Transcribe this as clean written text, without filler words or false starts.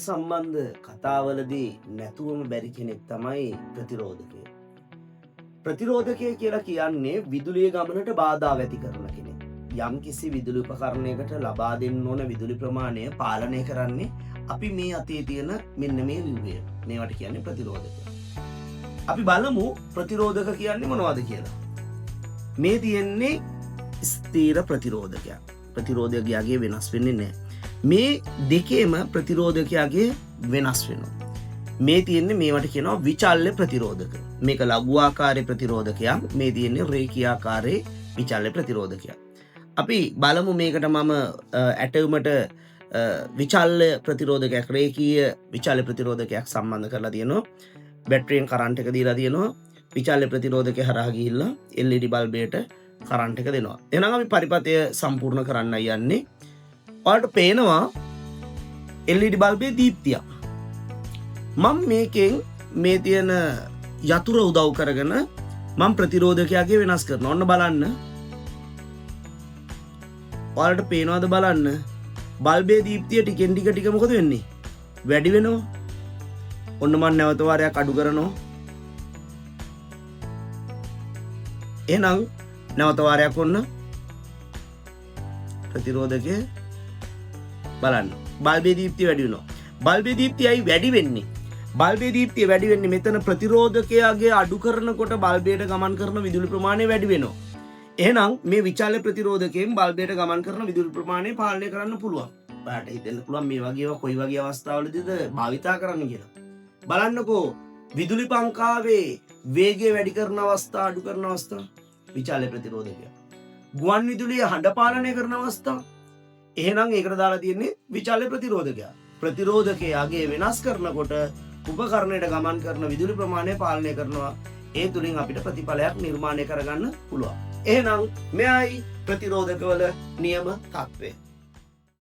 සම්බන්ධ කතාවලදී නැතුවම බැරි කෙනෙක් තමයි ප්‍රතිරෝධකය. ප්‍රතිරෝධකය කියලා කියන්නේ විදුලිය ගමනට බාධා ඇති කරන කෙනෙක්. යම් කිසි විදුලි උපකරණයකට ලබා දෙන්න ඕන විදුලි ප්‍රමාණය පාලනය කරන්නේ අපි මේ අතේ තියෙන මෙන්න මේ විවය. මේවට කියන්නේ ප්‍රතිරෝධක. අපි බලමු ප්‍රතිරෝධක කියන්නේ මොනවද කියලා. මේ තියෙන්නේ ස්ථීර ප්‍රතිරෝධකයක්. ප්‍රතිරෝධකයාගේ වෙනස් වෙන්නේ නැහැ. මේ දෙකේම ප්‍රතිරෝධකයාගේ වෙනස් වෙනවා. මේ තියෙන්නේ මේවට කියනවා විචල්්‍ය ප්‍රතිරෝධක. මේක ලඝු ආකාරයේ ප්‍රතිරෝධකයක්. මේ තියෙන්නේ රේඛීයාකාරයේ විචල්්‍ය ප්‍රතිරෝධකයක්. අපි බලමු මේකට මම ඇටවුමට විචල්්‍ය ප්‍රතිරෝධකයක් රේඛීය විචල්්‍ය ප්‍රතිරෝධකයක් සම්බන්ධ කරලා තියෙනවා. බැටරියෙන් කරන්ට් එක දීලා තියෙනවා. විචල්්‍ය ප්‍රතිරෝධකය හරහා ගිහිල්ලා LED බල්බයට කරන්ට් එක දෙනවා. එහෙනම් අපි පරිපථය සම්පූර්ණ කරන්න යන්නේ. ඔයාලට පේනවා LED බල්බේ දීප්තිය. මම මේකෙන් මේ තියෙන යතුර උදව් කරගෙන මම ප්‍රතිරෝධකයාගේ වෙනස් කරනවා. ඔන්න බලන්න. ඔයාලට පේනවද බලන්න? බල්බේ දීප්තිය ටිකෙන් ටික මොකද වෙන්නේ? වැඩි වෙනවා. ඔන්න මම නැවත වාරයක් අඩු කරනවා. එහෙනම් නැවත වාරයක් ඔන්න ප්‍රතිරෝධකය බලන්න. බල්බේ දීප්තිය වැඩි වෙනවා. බල්බේ දීප්තියයි වැඩි වෙන්නේ. බල්බේ දීප්තිය වැඩි වෙන්නේ මෙතන ප්‍රතිරෝධකයාගේ අඩු කරනකොට බල්බයට ගමන් කරන විදුලි ප්‍රමාණය වැඩි වෙනවා. එහෙනම් මේ විචල්්‍ය ප්‍රතිරෝධකයෙන් බල්බයට ගමන් කරන විදුලි ප්‍රමාණය පාලනය කරන්න පුළුවන්. ඔයාලට හිතෙන්න පුළුවන් මේ වගේ කොයි වගේ අවස්ථාවලදීද භාවිතා කරන්න කියලා. බලන්නකෝ විදුලි පංකාවේ වේගය වැඩි කරන අවස්ථා අඩු කරන අවස්ථා විචල්්‍ය ප්‍රතිරෝධකය. ගුවන් විදුලිය හඬ පාලනය කරන අවස්ථා එහෙනම් ඒකට දාලා තියෙන්නේ විචල්්‍ය ප්‍රතිරෝධකය. ප්‍රතිරෝධකයාගේ වෙනස් කරනකොට උපකරණයට ගමන් කරන විදුලි ප්‍රමාණය පාලනය කරනවා. ඒ තුලින් අපිට ප්‍රතිඵලයක් නිර්මාණය කරගන්න පුළුවන්. එහෙනම් මෙයයි ප්‍රතිරෝධකවල නියම තත්ත්වය.